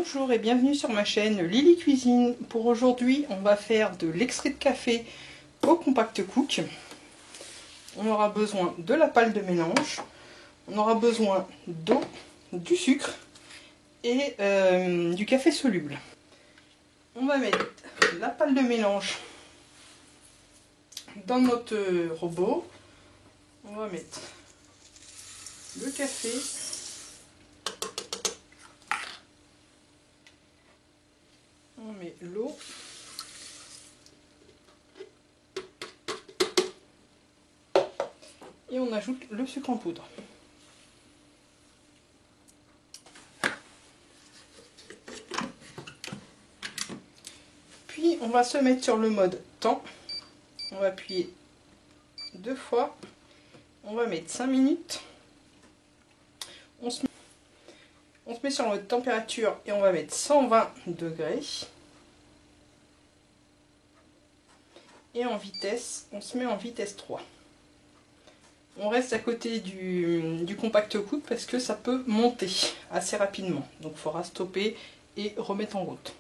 Bonjour et bienvenue sur ma chaîne Lily Cuisine. Pour aujourd'hui, on va faire de l'extrait de café au compact cook. On aura besoin de la pâle de mélange, on aura besoin d'eau, du sucre et du café soluble. On va mettre la pâle de mélange dans notre robot. On va mettre le café. On met l'eau. Et on ajoute le sucre en poudre. Puis on va se mettre sur le mode temps. On va appuyer 2 fois. On va mettre 5 minutes. On se met sur le mode température et on va mettre 120 degrés. Et en vitesse, on se met en vitesse 3. On reste à côté du compact cook parce que ça peut monter assez rapidement. Donc il faudra stopper et remettre en route.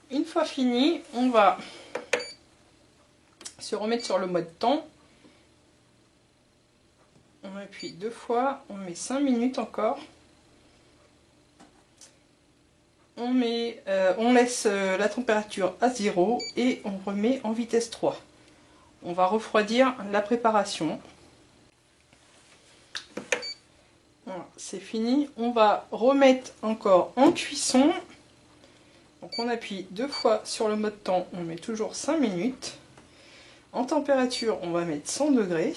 Une fois fini, on va se remettre sur le mode temps. On appuie 2 fois, on met 5 minutes encore. On laisse la température à 0 et on remet en vitesse 3. On va refroidir la préparation. Voilà, c'est fini. On va remettre encore en cuisson. Donc on appuie 2 fois sur le mode temps, on met toujours 5 minutes. En température, on va mettre 100 degrés.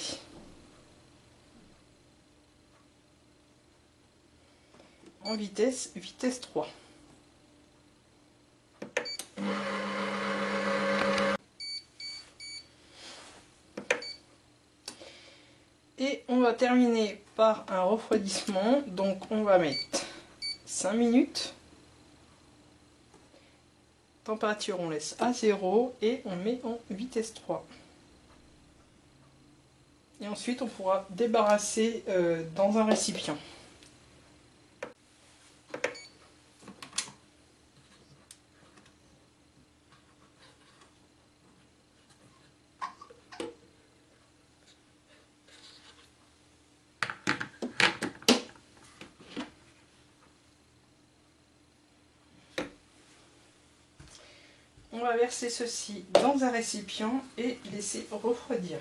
En vitesse 3. Et on va terminer par un refroidissement. Donc on va mettre 5 minutes. Température, on laisse à 0 et on met en vitesse 3. Et ensuite, on pourra débarrasser dans un récipient. On va verser ceci dans un récipient et laisser refroidir.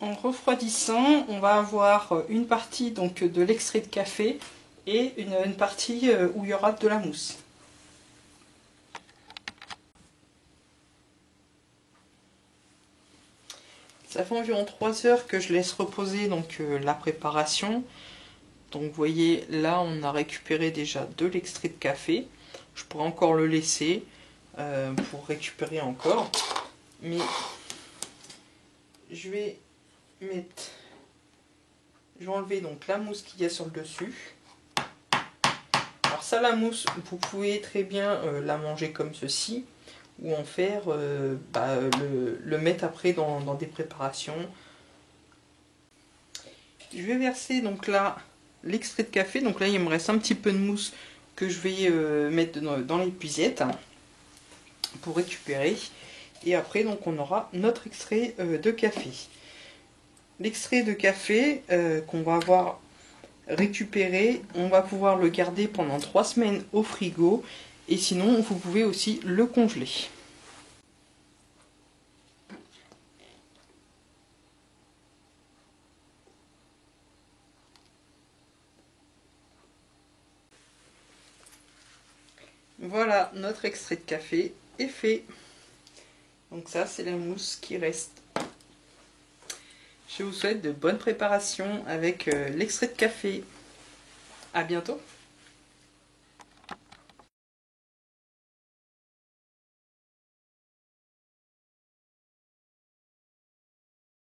En refroidissant, on va avoir une partie donc de l'extrait de café et une partie où il y aura de la mousse. Ça fait environ 3 heures que je laisse reposer donc la préparation. Donc vous voyez, là on a récupéré déjà de l'extrait de café. Je pourrais encore le laisser pour récupérer encore. Mais je vais enlever donc la mousse qu'il y a sur le dessus. Alors ça, la mousse, vous pouvez très bien la manger comme ceci ou en faire le mettre après dans des préparations. Je vais verser donc là l'extrait de café. Donc là il me reste un petit peu de mousse que je vais mettre dans l'épuisette pour récupérer. Et après donc on aura notre extrait de café. L'extrait de café qu'on va avoir récupéré, on va pouvoir le garder pendant 3 semaines au frigo. Et sinon, vous pouvez aussi le congeler. Voilà, notre extrait de café est fait. Donc ça, c'est la mousse qui reste. Je vous souhaite de bonnes préparations avec l'extrait de café. À bientôt.